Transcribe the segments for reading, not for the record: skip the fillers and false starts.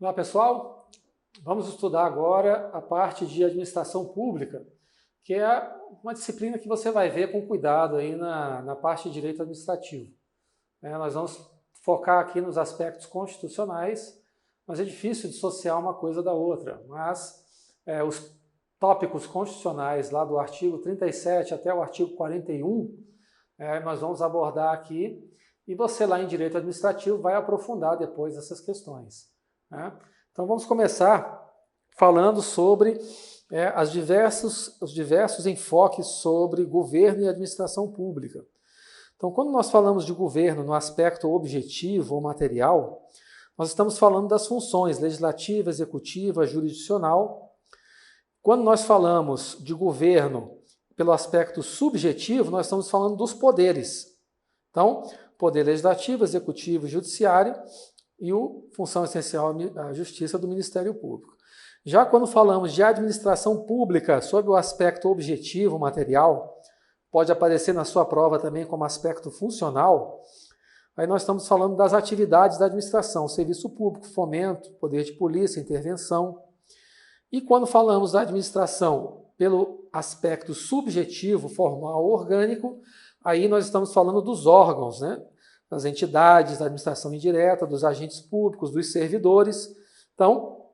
Olá pessoal, vamos estudar agora a parte de administração pública, que é uma disciplina que você vai ver com cuidado aí na parte de direito administrativo. Nós vamos focar aqui nos aspectos constitucionais, mas é difícil dissociar uma coisa da outra, mas os tópicos constitucionais lá do artigo 37 até o artigo 41, nós vamos abordar aqui e você lá em direito administrativo vai aprofundar depois essas questões. Então vamos começar falando sobre os diversos enfoques sobre governo e administração pública. Então, quando nós falamos de governo no aspecto objetivo ou material, nós estamos falando das funções legislativa, executiva, jurisdicional. Quando nós falamos de governo pelo aspecto subjetivo, nós estamos falando dos poderes. Então, poder legislativo, executivo e judiciário, e função essencial, a justiça do Ministério Público. Já quando falamos de administração pública sob o aspecto objetivo, material, pode aparecer na sua prova também como aspecto funcional, aí nós estamos falando das atividades da administração, serviço público, fomento, poder de polícia, intervenção. E quando falamos da administração pelo aspecto subjetivo, formal, orgânico, aí nós estamos falando dos órgãos, das entidades, da administração indireta, dos agentes públicos, dos servidores. Então,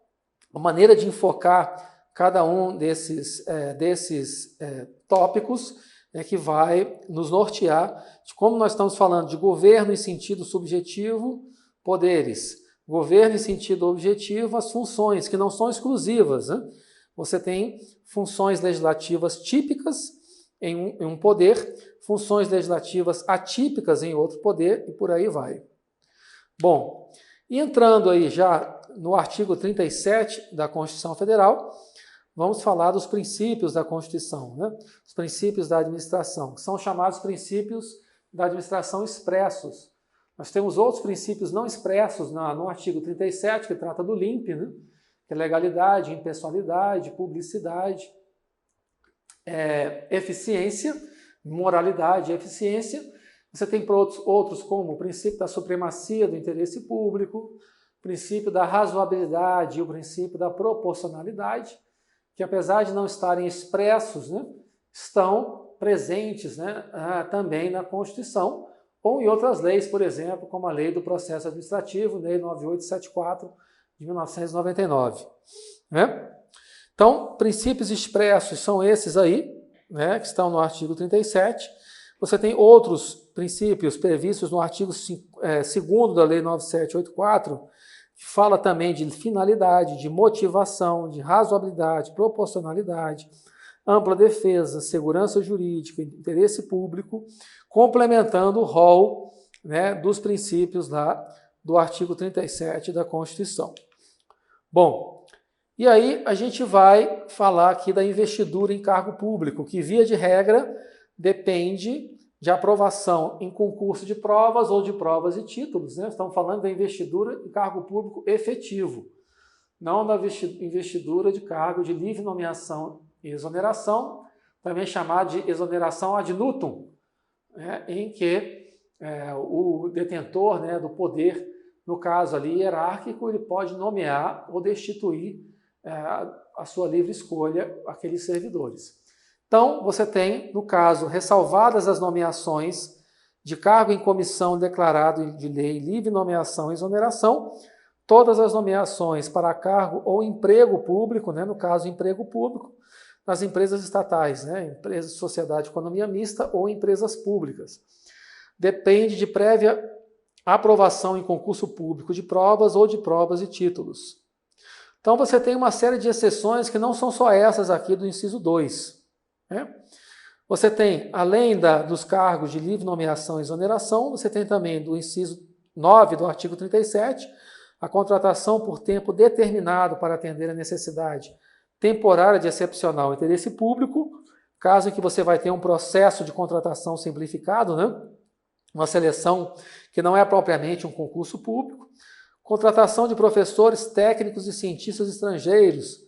a maneira de enfocar cada um desses tópicos é que vai nos nortear de como nós estamos falando de governo em sentido subjetivo, poderes, governo em sentido objetivo, as funções, que não são exclusivas. Você tem funções legislativas típicas em um poder, funções legislativas atípicas em outro poder e por aí vai. Bom, e entrando aí já no artigo 37 da Constituição Federal, vamos falar dos princípios da Constituição, os princípios da administração, que são chamados princípios da administração expressos. Nós temos outros princípios não expressos no artigo 37, que trata do LIMP, que é legalidade, impessoalidade, publicidade, eficiência, moralidade e eficiência. Você tem outros como o princípio da supremacia do interesse público, o princípio da razoabilidade e o princípio da proporcionalidade, que apesar de não estarem expressos, estão presentes também na Constituição ou em outras leis, por exemplo, como a Lei do Processo Administrativo, Lei 9874 de 1999. Então, princípios expressos são esses aí, que estão no artigo 37. Você tem outros princípios previstos no artigo 2º da Lei 9784, que fala também de finalidade, de motivação, de razoabilidade, proporcionalidade, ampla defesa, segurança jurídica, interesse público, complementando o rol dos princípios lá do artigo 37 da Constituição. Bom, e aí a gente vai falar aqui da investidura em cargo público, que via de regra depende de aprovação em concurso de provas ou de provas e títulos. Estamos falando da investidura em cargo público efetivo, não da investidura de cargo de livre nomeação e exoneração, também chamada de exoneração ad nutum, em que o detentor do poder, no caso ali hierárquico, ele pode nomear ou destituir a sua livre escolha aqueles servidores. Então, você tem, no caso, ressalvadas as nomeações de cargo em comissão declarado de lei, livre nomeação e exoneração, todas as nomeações para cargo ou emprego público, no caso, emprego público, nas empresas estatais, empresas de sociedade de economia mista ou empresas públicas. Depende de prévia aprovação em concurso público de provas ou de provas e títulos. Então, você tem uma série de exceções que não são só essas aqui do inciso 2. Você tem, além dos cargos de livre nomeação e exoneração, você tem também do inciso 9 do artigo 37, a contratação por tempo determinado para atender a necessidade temporária de excepcional interesse público, caso em que você vai ter um processo de contratação simplificado, uma seleção que não é propriamente um concurso público, contratação de professores, técnicos e cientistas estrangeiros,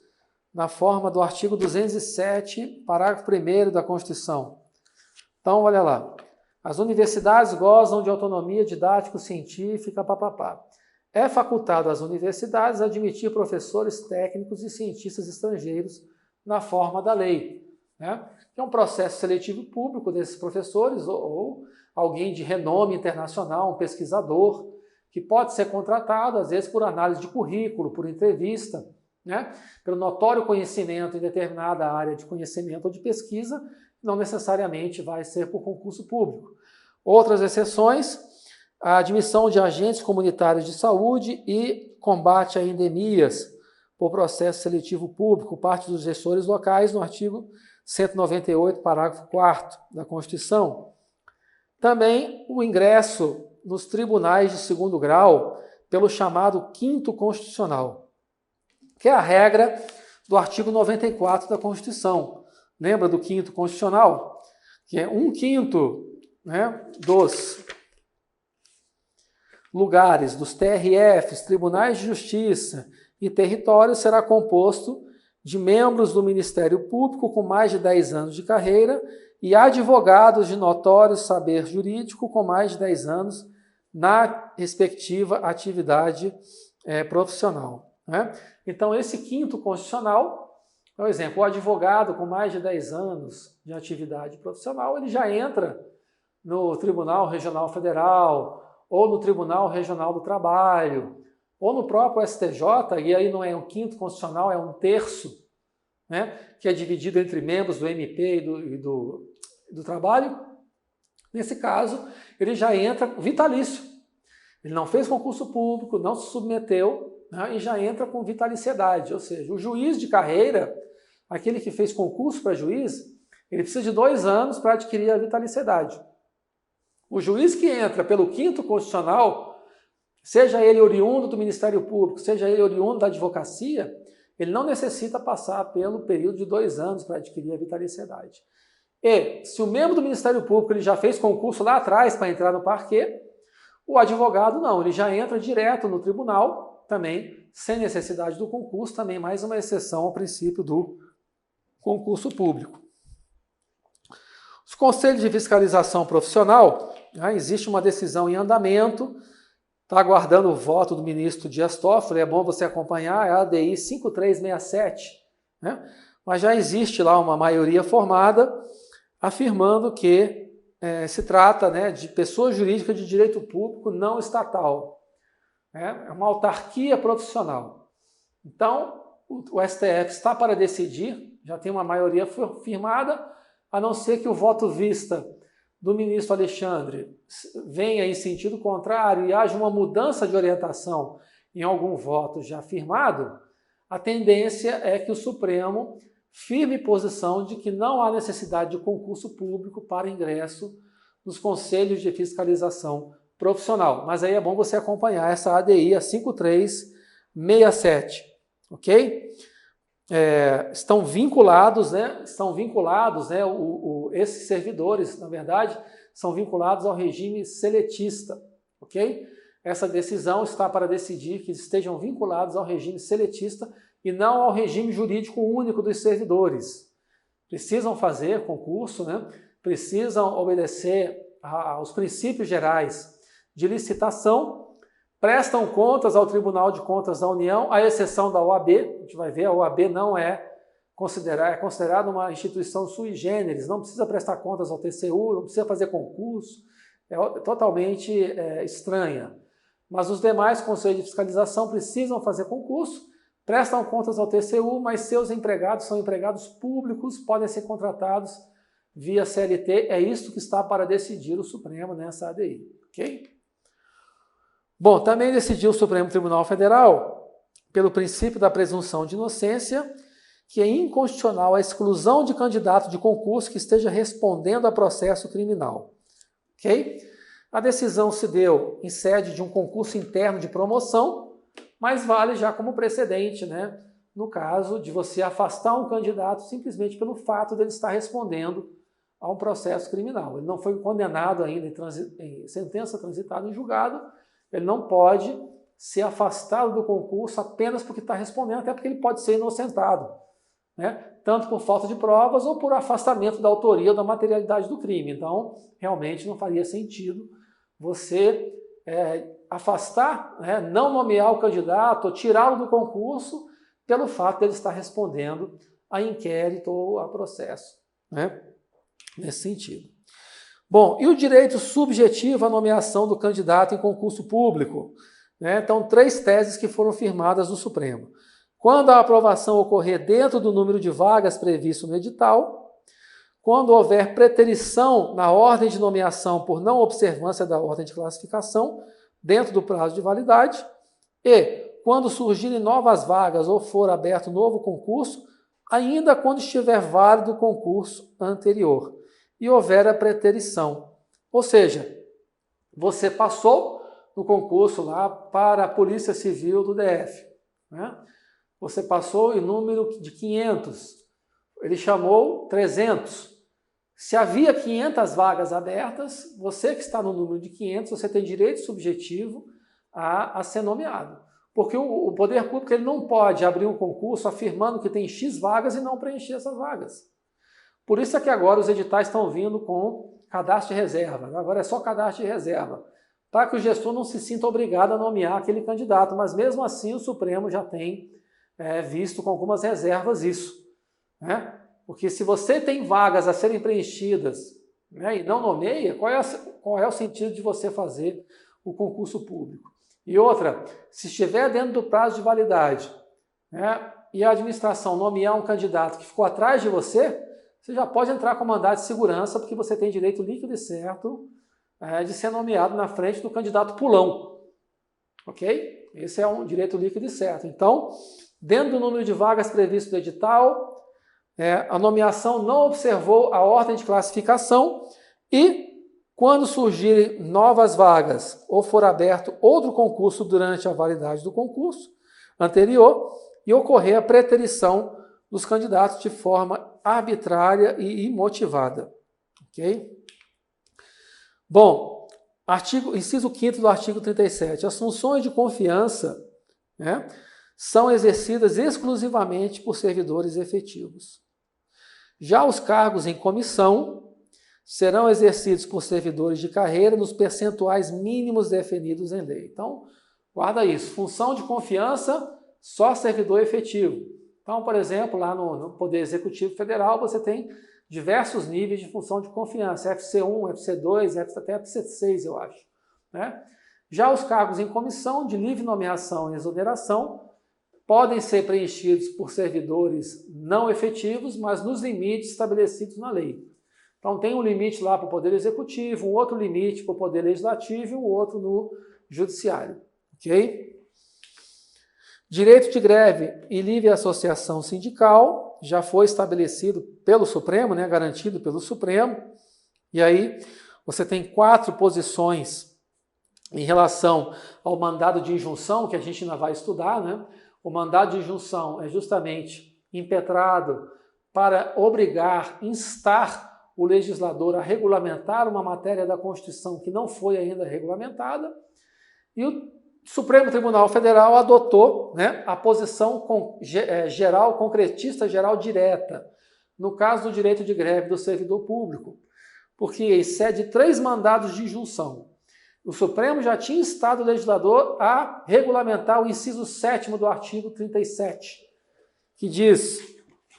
na forma do artigo 207, parágrafo 1º da Constituição. Então, olha lá. As universidades gozam de autonomia didático-científica, papapá. É facultado às universidades admitir professores técnicos e cientistas estrangeiros na forma da lei, né? É um processo seletivo público desses professores ou alguém de renome internacional, um pesquisador, que pode ser contratado, às vezes, por análise de currículo, por entrevista, né? Pelo notório conhecimento em determinada área de conhecimento ou de pesquisa, não necessariamente vai ser por concurso público. Outras exceções, a admissão de agentes comunitários de saúde e combate a endemias por processo seletivo público, parte dos gestores locais, no artigo 198, parágrafo 4º da Constituição. Também o ingresso nos tribunais de segundo grau pelo chamado 5º Constitucional, que é a regra do artigo 94 da Constituição. Lembra do 5º Constitucional? Que é 1/5, né, dos lugares dos TRFs, Tribunais de Justiça e Territórios será composto de membros do Ministério Público com mais de 10 anos de carreira e advogados de notório saber jurídico com mais de 10 anos na respectiva atividade profissional, né? Então, esse 5º Constitucional, por exemplo, o advogado com mais de 10 anos de atividade profissional, ele já entra no Tribunal Regional Federal, ou no Tribunal Regional do Trabalho, ou no próprio STJ, e aí não é um 5º Constitucional, é 1/3, né, que é dividido entre membros do MP e do Trabalho. Nesse caso, ele já entra vitalício. Ele não fez concurso público, não se submeteu, né, e já entra com vitaliciedade. Ou seja, o juiz de carreira, aquele que fez concurso para juiz, ele precisa de 2 anos para adquirir a vitaliciedade. O juiz que entra pelo 5º Constitucional, seja ele oriundo do Ministério Público, seja ele oriundo da advocacia, ele não necessita passar pelo período de 2 anos para adquirir a vitaliciedade. E, se o membro do Ministério Público ele já fez concurso lá atrás para entrar no parquê, o advogado não, ele já entra direto no tribunal, também sem necessidade do concurso, também mais uma exceção ao princípio do concurso público. Os conselhos de fiscalização profissional, existe uma decisão em andamento, está aguardando o voto do ministro Dias Toffoli, é bom você acompanhar, é a ADI 5367, né? Mas já existe lá uma maioria formada afirmando que se trata, né, de pessoa jurídica de direito público não estatal, né? É uma autarquia profissional. Então, o STF está para decidir, já tem uma maioria firmada, a não ser que o voto vista do ministro Alexandre venha em sentido contrário e haja uma mudança de orientação em algum voto já firmado, a tendência é que o Supremo firme posição de que não há necessidade de concurso público para ingresso nos conselhos de fiscalização profissional. Mas aí é bom você acompanhar essa ADI, a 5367, ok? Estão vinculados, né? Esses servidores, na verdade, são vinculados ao regime seletista, ok? Essa decisão está para decidir que estejam vinculados ao regime seletista e não ao regime jurídico único dos servidores. Precisam fazer concurso, né? Precisam obedecer aos princípios gerais de licitação, prestam contas ao Tribunal de Contas da União, à exceção da OAB. A gente vai ver, a OAB não é considerada uma instituição sui generis, não precisa prestar contas ao TCU, não precisa fazer concurso, é totalmente estranha. Mas os demais conselhos de fiscalização precisam fazer concurso, prestam contas ao TCU, mas seus empregados são empregados públicos, podem ser contratados via CLT, é isso que está para decidir o Supremo nessa ADI, ok? Bom, também decidiu o Supremo Tribunal Federal, pelo princípio da presunção de inocência, que é inconstitucional a exclusão de candidato de concurso que esteja respondendo a processo criminal, ok? A decisão se deu em sede de um concurso interno de promoção, mas vale já como precedente, né? No caso de você afastar um candidato simplesmente pelo fato dele estar respondendo a um processo criminal. Ele não foi condenado ainda em sentença transitada em julgado, ele não pode ser afastado do concurso apenas porque está respondendo, até porque ele pode ser inocentado. né? Tanto por falta de provas ou por afastamento da autoria ou da materialidade do crime. Então, realmente não faria sentido você afastar, né, não nomear o candidato ou tirá-lo do concurso pelo fato de ele estar respondendo a inquérito ou a processo, né? Nesse sentido. Bom, e o direito subjetivo à nomeação do candidato em concurso público? Né? Então, 3 teses que foram firmadas no Supremo. Quando a aprovação ocorrer dentro do número de vagas previsto no edital, quando houver preterição na ordem de nomeação por não observância da ordem de classificação, dentro do prazo de validade, e quando surgirem novas vagas ou for aberto novo concurso, ainda quando estiver válido o concurso anterior e houver a preterição. Ou seja, você passou no concurso lá para a Polícia Civil do DF, né? Você passou em número de 500, ele chamou 300. Se havia 500 vagas abertas, você que está no número de 500, você tem direito subjetivo a ser nomeado. Porque o poder público ele não pode abrir um concurso afirmando que tem X vagas e não preencher essas vagas. Por isso é que agora os editais estão vindo com cadastro de reserva. Agora é só cadastro de reserva, para que o gestor não se sinta obrigado a nomear aquele candidato. Mas mesmo assim o Supremo já tem visto com algumas reservas isso, né? Porque se você tem vagas a serem preenchidas, né, e não nomeia, qual é o sentido de você fazer o concurso público? E outra, se estiver dentro do prazo de validade, né, e a administração nomear um candidato que ficou atrás de você já pode entrar com mandado de segurança, porque você tem direito líquido e certo de ser nomeado na frente do candidato pulão. Ok? Esse é um direito líquido e certo. Então, dentro do número de vagas previsto no edital, a nomeação não observou a ordem de classificação e, quando surgirem novas vagas ou for aberto outro concurso durante a validade do concurso anterior e ocorrer a preterição dos candidatos de forma arbitrária e imotivada. Ok? Bom, inciso 5º do artigo 37. As funções de confiança, né, são exercidas exclusivamente por servidores efetivos. Já os cargos em comissão serão exercidos por servidores de carreira nos percentuais mínimos definidos em lei. Então, guarda isso. Função de confiança, só servidor efetivo. Então, por exemplo, lá no Poder Executivo Federal, você tem diversos níveis de função de confiança. FC1, FC2, até FC6, eu acho, né? Já os cargos em comissão, de livre nomeação e exoneração, podem ser preenchidos por servidores não efetivos, mas nos limites estabelecidos na lei. Então, tem um limite lá para o Poder Executivo, um outro limite para o Poder Legislativo e um outro no Judiciário. Ok? Direito de greve e livre associação sindical já foi estabelecido pelo Supremo, né, garantido pelo Supremo. E aí você tem 4 posições em relação ao mandado de injunção, que a gente ainda vai estudar, né? O mandado de injunção é justamente impetrado para obrigar, instar o legislador a regulamentar uma matéria da Constituição que não foi ainda regulamentada, e o Supremo Tribunal Federal adotou, né, a posição geral, concretista geral direta, no caso do direito de greve do servidor público, porque excede 3 mandados de injunção. O Supremo já tinha instado o legislador a regulamentar o inciso 7º do artigo 37, que diz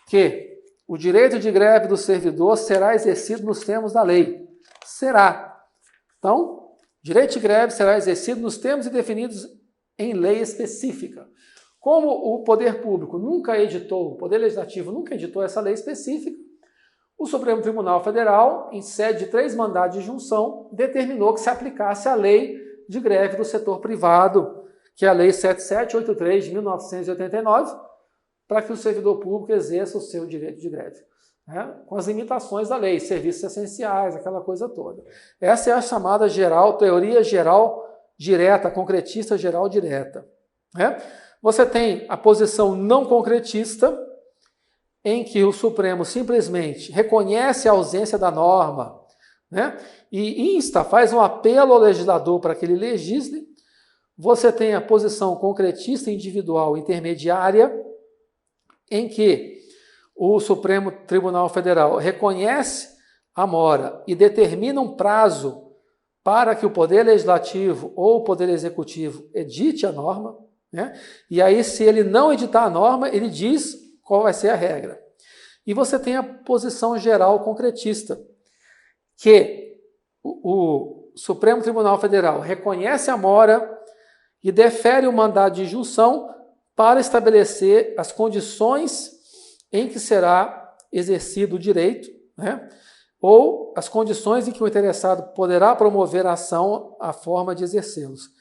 que o direito de greve do servidor será exercido nos termos da lei. Será. Então, direito de greve será exercido nos termos definidos em lei específica. Como o poder público nunca editou, o Poder Legislativo nunca editou essa lei específica, o Supremo Tribunal Federal, em sede de 3 mandados de injunção, determinou que se aplicasse a lei de greve do setor privado, que é a Lei 7783 de 1989, para que o servidor público exerça o seu direito de greve, né, com as limitações da lei, serviços essenciais, aquela coisa toda. Essa é a chamada teoria geral direta, concretista geral direta, né? Você tem a posição não concretista, em que o Supremo simplesmente reconhece a ausência da norma, né, e faz um apelo ao legislador para que ele legisle. Você tem a posição concretista individual intermediária, em que o Supremo Tribunal Federal reconhece a mora e determina um prazo para que o Poder Legislativo ou o Poder Executivo edite a norma, né? E aí, se ele não editar a norma, ele diz qual vai ser a regra. E você tem a posição geral concretista, que o Supremo Tribunal Federal reconhece a mora e defere o mandado de injunção para estabelecer as condições em que será exercido o direito, né? Ou as condições em que o interessado poderá promover a ação à forma de exercê-los,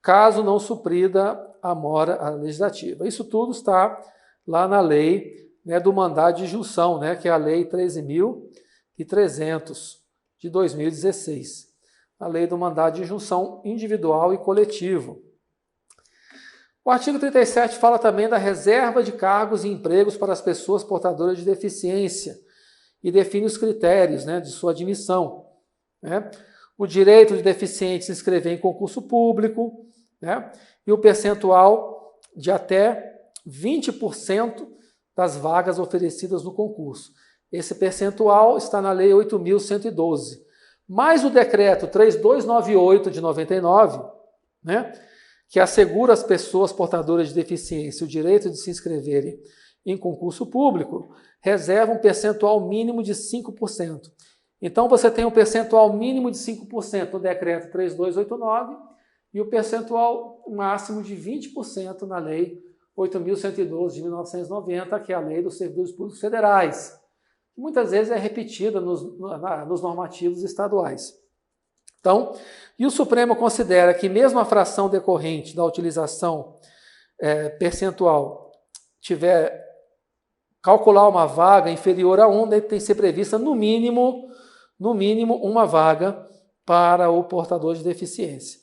caso não suprida a mora legislativa. Isso tudo está lá na lei, né, do mandado de injunção, né, que é a Lei 13.300 de 2016, a lei do mandado de injunção individual e coletivo. O artigo 37 fala também da reserva de cargos e empregos para as pessoas portadoras de deficiência e define os critérios, né, de sua admissão, né? O direito de deficiente se inscrever em concurso público, né, e o percentual de até 20% das vagas oferecidas no concurso. Esse percentual está na Lei 8.112. Mais o decreto 3298 de 99, né, que assegura às pessoas portadoras de deficiência o direito de se inscreverem em concurso público, reserva um percentual mínimo de 5%. Então, você tem um percentual mínimo de 5% no decreto 3289 e o percentual máximo de 20% na Lei 8.112 de 1990, que é a Lei dos Servidores Públicos Federais, que muitas vezes é repetida nos normativos estaduais. Então, e o Supremo considera que mesmo a fração decorrente da utilização percentual tiver calcular uma vaga inferior a 1, tem que ser prevista no mínimo uma vaga para o portador de deficiência,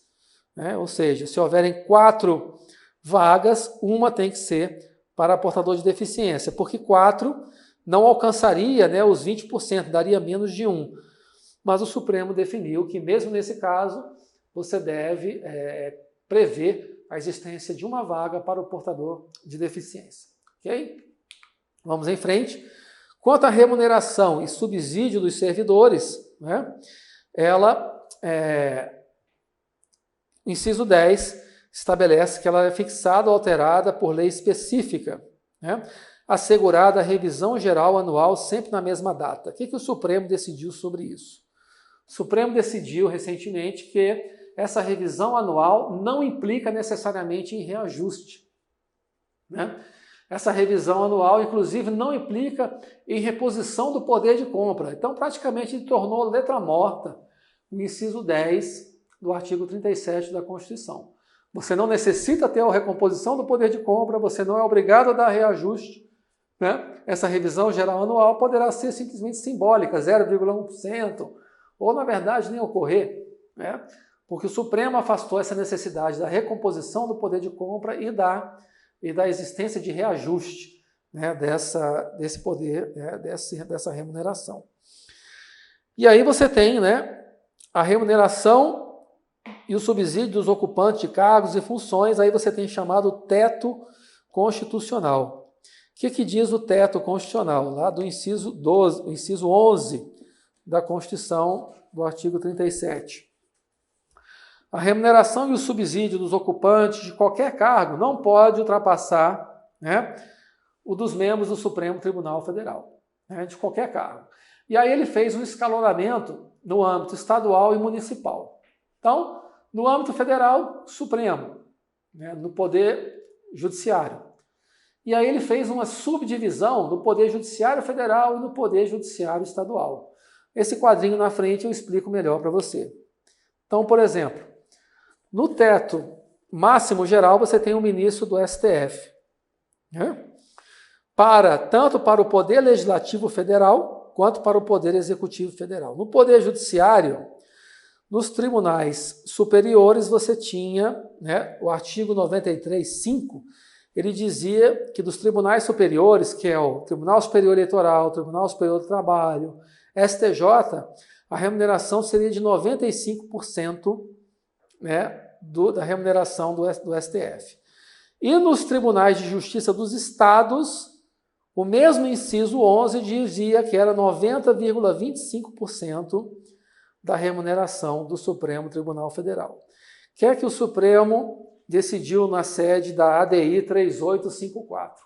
né? Ou seja, se houverem 4 vagas, uma tem que ser para portador de deficiência, porque 4 não alcançaria, né, os 20%, daria menos de 1. Mas o Supremo definiu que, mesmo nesse caso, você deve prever a existência de uma vaga para o portador de deficiência. Ok? Vamos em frente. Quanto à remuneração e subsídio dos servidores, né, o inciso 10 estabelece que ela é fixada ou alterada por lei específica, né, assegurada a revisão geral anual sempre na mesma data. O que o Supremo decidiu sobre isso? O Supremo decidiu recentemente que essa revisão anual não implica necessariamente em reajuste, né? Essa revisão anual, inclusive, não implica em reposição do poder de compra. Então, praticamente, ele tornou letra morta o inciso 10 do artigo 37 da Constituição. Você não necessita ter a recomposição do poder de compra, você não é obrigado a dar reajuste, né? Essa revisão geral anual poderá ser simplesmente simbólica, 0,1%, ou, na verdade, nem ocorrer, né? Porque o Supremo afastou essa necessidade da recomposição do poder de compra e da existência de reajuste, né, desse poder, né, dessa remuneração. E aí você tem, né, a remuneração e o subsídio dos ocupantes de cargos e funções, aí você tem chamado teto constitucional. O que diz o teto constitucional? Lá do inciso 11 da Constituição, do artigo 37. A remuneração e o subsídio dos ocupantes de qualquer cargo não pode ultrapassar, né, o dos membros do Supremo Tribunal Federal, né, de qualquer cargo. E aí ele fez um escalonamento no âmbito estadual e municipal. Então, no âmbito federal, Supremo, né, no Poder Judiciário. E aí ele fez uma subdivisão do Poder Judiciário Federal e do Poder Judiciário Estadual. Esse quadrinho na frente eu explico melhor para você. Então, por exemplo, no teto máximo geral, você tem um ministro do STF, né? Tanto para o Poder Legislativo Federal, quanto para o Poder Executivo Federal. No Poder Judiciário, nos tribunais superiores, você tinha, né, o artigo 93.5, ele dizia que dos tribunais superiores, que é o Tribunal Superior Eleitoral, Tribunal Superior do Trabalho, STJ, a remuneração seria de 95%, né, da remuneração do STF. E nos tribunais de justiça dos estados, O mesmo inciso 11 dizia que era 90,25% da remuneração do Supremo Tribunal Federal. O que é que o Supremo decidiu na sede da ADI 3854?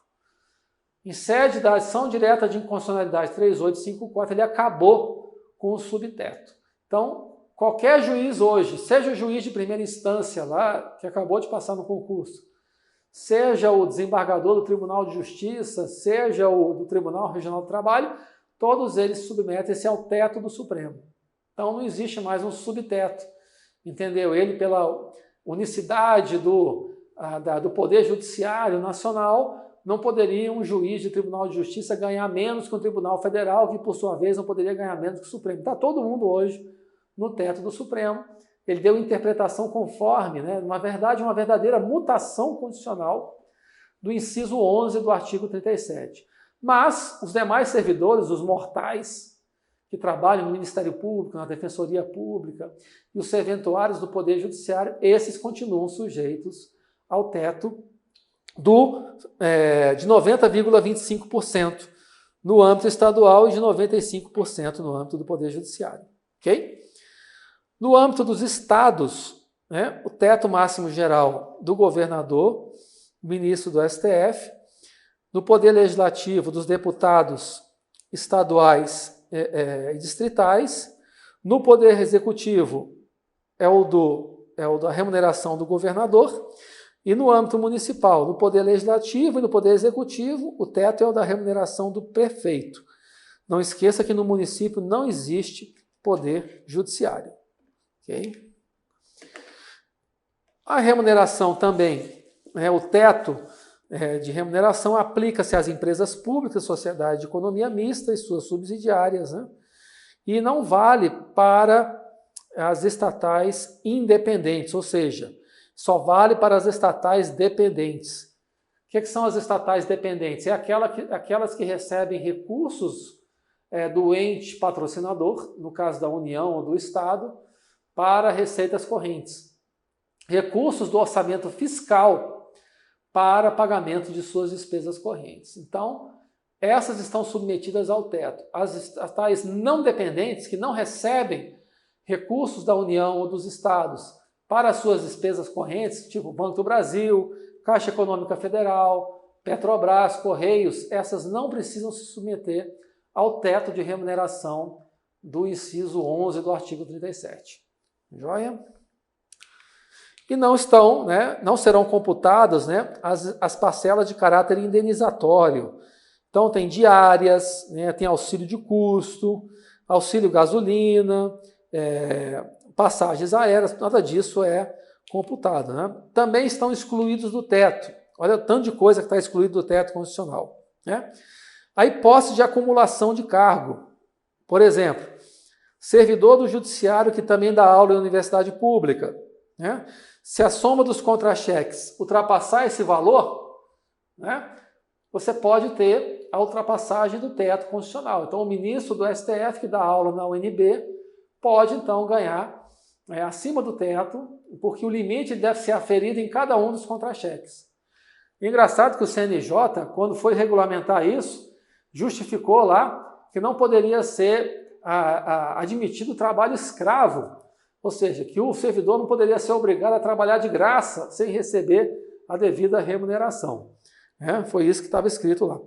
Em sede da ação direta de inconstitucionalidade 3854, ele acabou com o subteto. Então, qualquer juiz hoje, seja o juiz de primeira instância lá, que acabou de passar no concurso, seja o desembargador do Tribunal de Justiça, seja o do Tribunal Regional do Trabalho, todos eles submetem-se ao teto do Supremo. Então não existe mais um subteto, entendeu? Ele, pela unicidade do Poder Judiciário Nacional, não poderia um juiz de Tribunal de Justiça ganhar menos que o Tribunal Federal, que por sua vez não poderia ganhar menos que o Supremo. Está todo mundo hoje no teto do Supremo. Ele deu interpretação conforme, na verdade, uma verdadeira mutação constitucional do inciso 11 do artigo 37. Mas os demais servidores, os mortais, que trabalham no Ministério Público, na Defensoria Pública, e os serventuários do Poder Judiciário, esses continuam sujeitos ao teto de 90,25% no âmbito estadual e de 95% no âmbito do Poder Judiciário. Ok? No âmbito dos estados, o teto máximo geral do governador, ministro do STF, no Poder Legislativo dos deputados estaduais e distritais, no Poder Executivo é o da remuneração do governador, e no âmbito municipal, no Poder Legislativo e no Poder Executivo, o teto é o da remuneração do prefeito. Não esqueça que no município não existe poder judiciário. Okay? A remuneração também, o teto de remuneração aplica-se às empresas públicas, sociedade de economia mista e suas subsidiárias, e não vale para as estatais independentes, ou seja, só vale para as estatais dependentes. O que são as estatais dependentes? É aquelas que recebem recursos do ente patrocinador, no caso da União ou do Estado, para receitas correntes. Recursos do orçamento fiscal para pagamento de suas despesas correntes. Então, essas estão submetidas ao teto. As estatais não dependentes, que não recebem recursos da União ou dos Estados para suas despesas correntes, tipo Banco do Brasil, Caixa Econômica Federal, Petrobras, Correios, essas não precisam se submeter ao teto de remuneração do inciso 11 do artigo 37. Joia? E não serão computadas as parcelas de caráter indenizatório. Então tem diárias, tem auxílio de custo, auxílio gasolina, passagens aéreas, nada disso é computado. Também estão excluídos do teto. Olha o tanto de coisa que está excluído do teto constitucional. A hipótese de acumulação de cargo. Por exemplo, servidor do judiciário que também dá aula em universidade pública. Se a soma dos contra-cheques ultrapassar esse valor, você pode ter a ultrapassagem do teto constitucional. Então, o ministro do STF que dá aula na UNB pode, então, ganhar acima do teto, porque o limite deve ser aferido em cada um dos contra-cheques. Engraçado que o CNJ, quando foi regulamentar isso, justificou lá que não poderia ser admitido trabalho escravo, ou seja, que o servidor não poderia ser obrigado a trabalhar de graça sem receber a devida remuneração. Foi isso que estava escrito lá.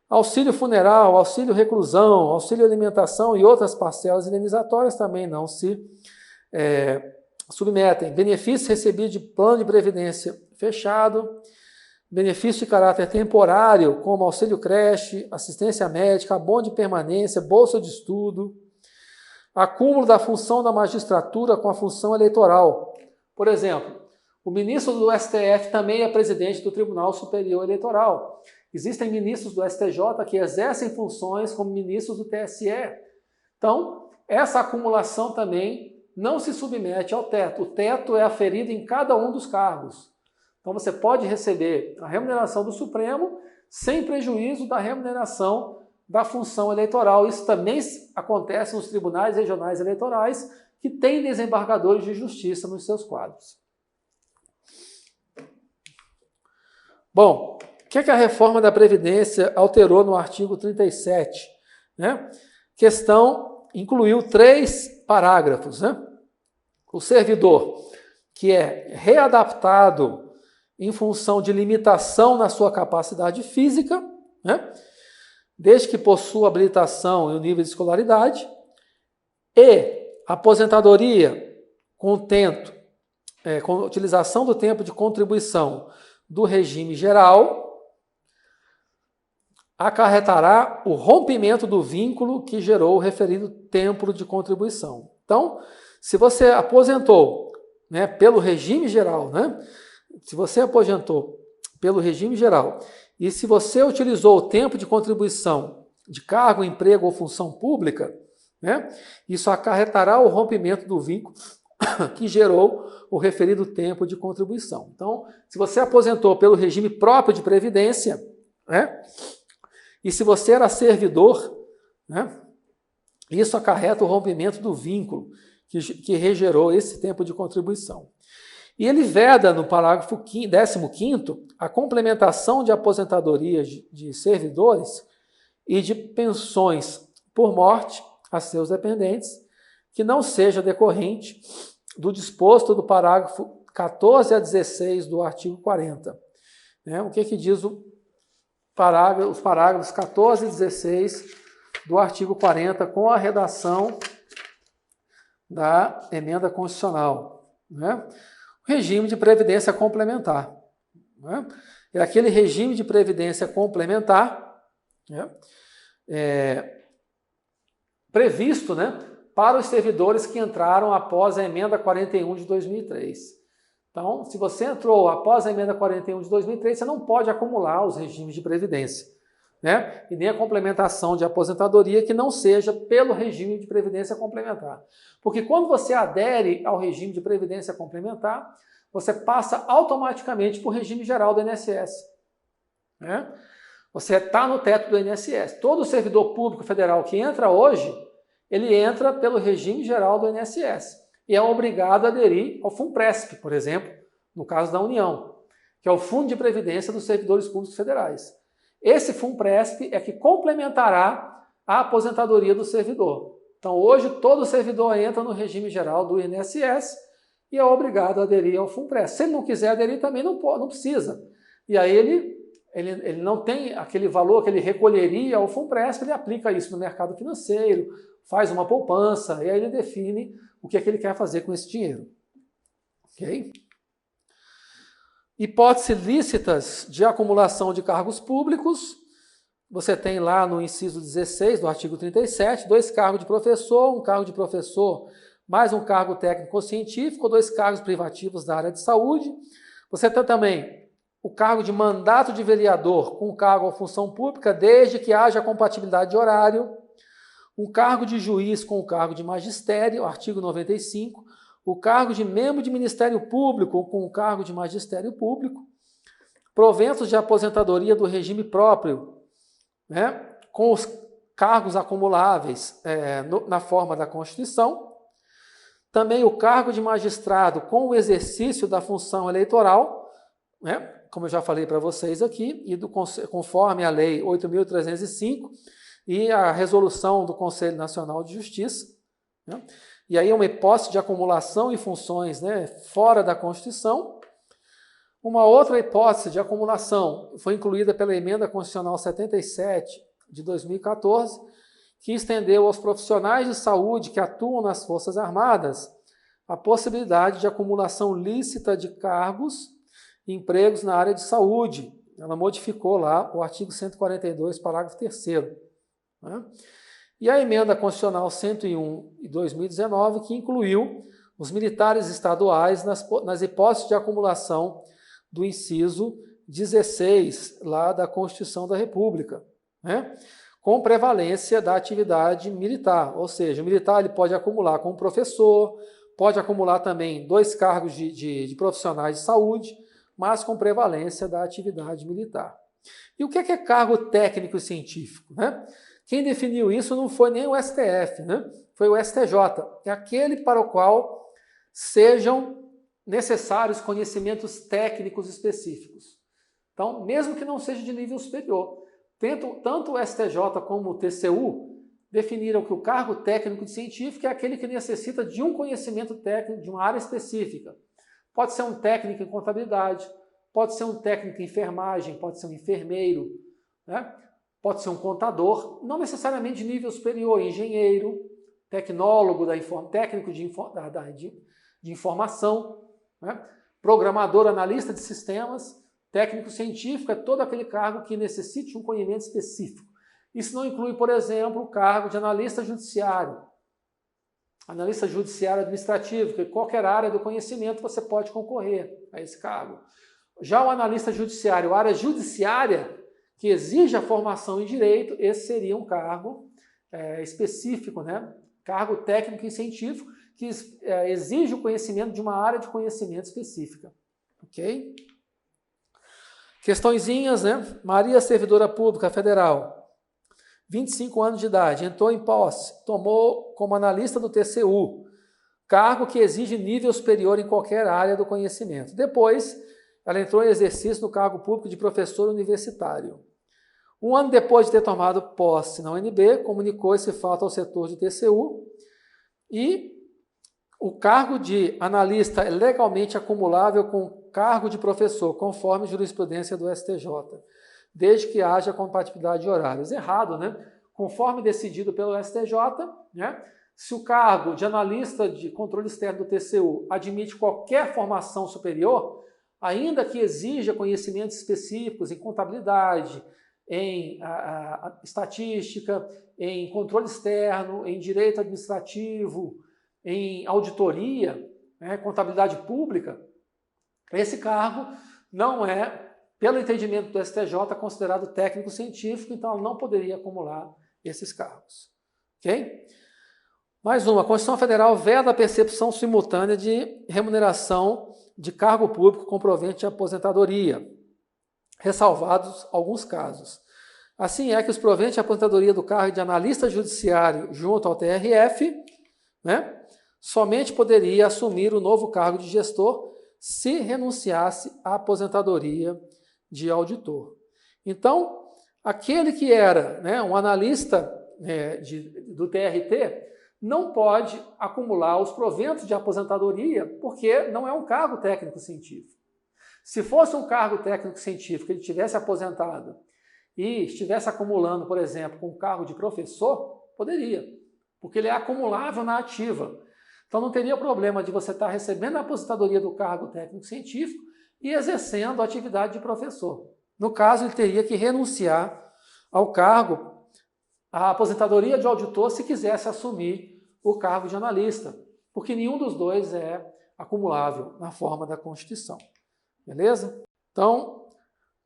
Auxílio funeral, auxílio reclusão, auxílio alimentação e outras parcelas indenizatórias também não se submetem. Benefício recebido de plano de previdência fechado, benefício de caráter temporário, como auxílio creche, assistência médica, abono de permanência, bolsa de estudo, acúmulo da função da magistratura com a função eleitoral. Por exemplo, o ministro do STF também é presidente do Tribunal Superior Eleitoral. Existem ministros do STJ que exercem funções como ministros do TSE. Então, essa acumulação também não se submete ao teto. O teto é aferido em cada um dos cargos. Então, você pode receber a remuneração do Supremo sem prejuízo da remuneração da função eleitoral. Isso também acontece nos tribunais regionais eleitorais que têm desembargadores de justiça nos seus quadros. Bom, o que é que a reforma da Previdência alterou no artigo 37? Né? Questão incluiu 3 parágrafos. Né? O servidor que é readaptado em função de limitação na sua capacidade física, né? Desde que possua habilitação e o nível de escolaridade, e aposentadoria com utilização do tempo de contribuição do regime geral, acarretará o rompimento do vínculo que gerou o referido tempo de contribuição. Então, se você aposentou, né, pelo regime geral, né? Se você aposentou pelo regime geral e se você utilizou o tempo de contribuição de cargo, emprego ou função pública, né, isso acarretará o rompimento do vínculo que gerou o referido tempo de contribuição. Então, se você aposentou pelo regime próprio de previdência, né, e se você era servidor, né, isso acarreta o rompimento do vínculo que regerou esse tempo de contribuição. E ele veda no parágrafo 15º a complementação de aposentadorias de servidores e de pensões por morte a seus dependentes, que não seja decorrente do disposto do parágrafo 14 a 16 do artigo 40. Né? O que diz os parágrafos 14 e 16 do artigo 40 com a redação da emenda constitucional, né? O regime de previdência complementar, né? É aquele regime de previdência complementar, né, previsto, né, para os servidores que entraram após a emenda 41 de 2003. Então, se você entrou após a emenda 41 de 2003, você não pode acumular os regimes de previdência, né? E nem a complementação de aposentadoria que não seja pelo regime de previdência complementar. Porque quando você adere ao regime de previdência complementar, você passa automaticamente para o regime geral do INSS. Né? Você está no teto do INSS. Todo servidor público federal que entra hoje, ele entra pelo regime geral do INSS e é obrigado a aderir ao FUNPRESP, por exemplo, no caso da União, que é o Fundo de Previdência dos Servidores Públicos Federais. Esse FUNPRESP é que complementará a aposentadoria do servidor. Então, hoje, todo servidor entra no regime geral do INSS e é obrigado a aderir ao FUNPRESP. Se ele não quiser aderir, também não precisa. E aí ele não tem aquele valor que ele recolheria ao FUNPRESP, ele aplica isso no mercado financeiro, faz uma poupança, e aí ele define o que é que ele quer fazer com esse dinheiro. Ok? Hipóteses lícitas de acumulação de cargos públicos. Você tem lá no inciso 16 do artigo 37, 2 cargos de professor, um cargo de professor mais um cargo técnico ou científico, 2 cargos privativos da área de saúde. Você tem também o cargo de mandato de vereador com cargo ou função pública, desde que haja compatibilidade de horário. Um cargo de juiz com o cargo de magistério, artigo 95. O cargo de membro de Ministério Público com o cargo de magistério público. Proventos de aposentadoria do regime próprio, né, com os cargos acumuláveis na forma da Constituição. Também o cargo de magistrado com o exercício da função eleitoral, né, como eu já falei para vocês aqui, e conforme a Lei 8.305 e a resolução do Conselho Nacional de Justiça. Né, e aí uma hipótese de acumulação em funções, né, fora da Constituição. Uma outra hipótese de acumulação foi incluída pela Emenda Constitucional 77 de 2014, que estendeu aos profissionais de saúde que atuam nas Forças Armadas a possibilidade de acumulação lícita de cargos e empregos na área de saúde. Ela modificou lá o artigo 142, parágrafo 3º. Né? E a Emenda Constitucional 101 de 2019, que incluiu os militares estaduais nas hipóteses de acumulação do inciso 16 lá da Constituição da República, né? Com prevalência da atividade militar, ou seja, o militar ele pode acumular como professor, pode acumular também 2 cargos de profissionais de saúde, mas com prevalência da atividade militar. E o que é cargo técnico e científico? Né? Quem definiu isso não foi nem o STF, né? Foi o STJ. É aquele para o qual sejam necessários conhecimentos técnicos específicos. Então, mesmo que não seja de nível superior, tanto o STJ como o TCU definiram que o cargo técnico de científico é aquele que necessita de um conhecimento técnico de uma área específica. Pode ser um técnico em contabilidade, pode ser um técnico em enfermagem, pode ser um enfermeiro, né? Pode ser um contador, não necessariamente de nível superior, engenheiro, tecnólogo, técnico de informação, né? Programador, analista de sistemas, técnico científico, é todo aquele cargo que necessite um conhecimento específico. Isso não inclui, por exemplo, o cargo de analista judiciário administrativo, que qualquer área do conhecimento você pode concorrer a esse cargo. Já o analista judiciário, área judiciária, que exige a formação em direito, esse seria um cargo específico, né? Cargo técnico e científico, que exige o conhecimento de uma área de conhecimento específica. Ok? Questõezinhas, né? Maria, servidora pública federal, 25 anos de idade, entrou em posse, tomou como analista do TCU, cargo que exige nível superior em qualquer área do conhecimento. Depois, ela entrou em exercício no cargo público de professor universitário. Um ano depois de ter tomado posse na UNB, comunicou esse fato ao setor de TCU e o cargo de analista é legalmente acumulável com o cargo de professor, conforme jurisprudência do STJ, desde que haja compatibilidade de horários. Errado, né? Conforme decidido pelo STJ, né? Se o cargo de analista de controle externo do TCU admite qualquer formação superior, ainda que exija conhecimentos específicos em contabilidade, em estatística, em controle externo, em direito administrativo, em auditoria, né, contabilidade pública, esse cargo não é, pelo entendimento do STJ, considerado técnico-científico, então ela não poderia acumular esses cargos. Ok? Mais uma, a Constituição Federal veda a percepção simultânea de remuneração de cargo público com provento de aposentadoria, ressalvados alguns casos. Assim é que os proventos de aposentadoria do cargo de analista judiciário junto ao TRF, né, somente poderia assumir o novo cargo de gestor se renunciasse à aposentadoria de auditor. Então, aquele que era, né, um analista do TRT não pode acumular os proventos de aposentadoria porque não é um cargo técnico-científico. Se fosse um cargo técnico-científico, ele tivesse aposentado e estivesse acumulando, por exemplo, com um cargo de professor, poderia, porque ele é acumulável na ativa. Então não teria problema de você estar recebendo a aposentadoria do cargo técnico-científico e exercendo a atividade de professor. No caso, ele teria que renunciar ao cargo, à aposentadoria de auditor, se quisesse assumir o cargo de analista, porque nenhum dos dois é acumulável na forma da Constituição. Beleza? Então,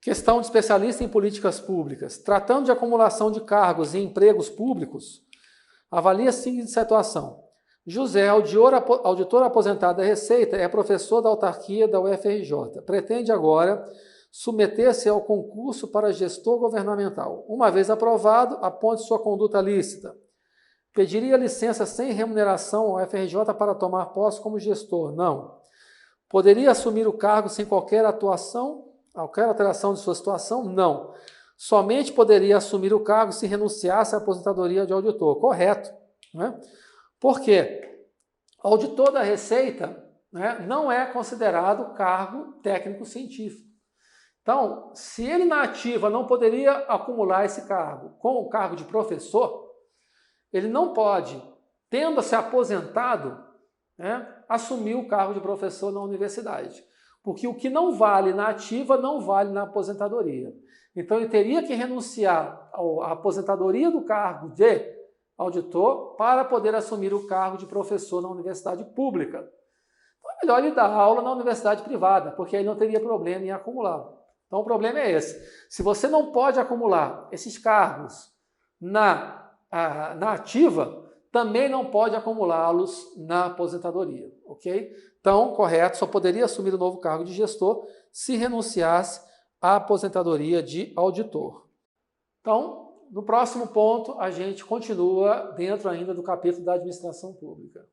questão de especialista em políticas públicas. Tratando de acumulação de cargos em empregos públicos, avalia a seguinte situação. José, auditor aposentado da Receita, é professor da autarquia da UFRJ. Pretende agora submeter-se ao concurso para gestor governamental. Uma vez aprovado, aponte sua conduta lícita. Pediria licença sem remuneração ao UFRJ para tomar posse como gestor? Não. Poderia assumir o cargo sem qualquer alteração de sua situação? Não. Somente poderia assumir o cargo se renunciasse à aposentadoria de auditor. Correto. Né? Por quê? Auditor da Receita, né, não é considerado cargo técnico-científico. Então, se ele na ativa não poderia acumular esse cargo com o cargo de professor, ele não pode, tendo se aposentado, né, assumir o cargo de professor na universidade. Porque o que não vale na ativa não vale na aposentadoria. Então, ele teria que renunciar à aposentadoria do cargo de auditor para poder assumir o cargo de professor na universidade pública. Então, é melhor ele dar aula na universidade privada, porque aí não teria problema em acumular. Então, o problema é esse. Se você não pode acumular esses cargos na ativa, também não pode acumulá-los na aposentadoria, ok? Então, correto, só poderia assumir o novo cargo de gestor se renunciasse à aposentadoria de auditor. Então, no próximo ponto, a gente continua dentro ainda do capítulo da administração pública.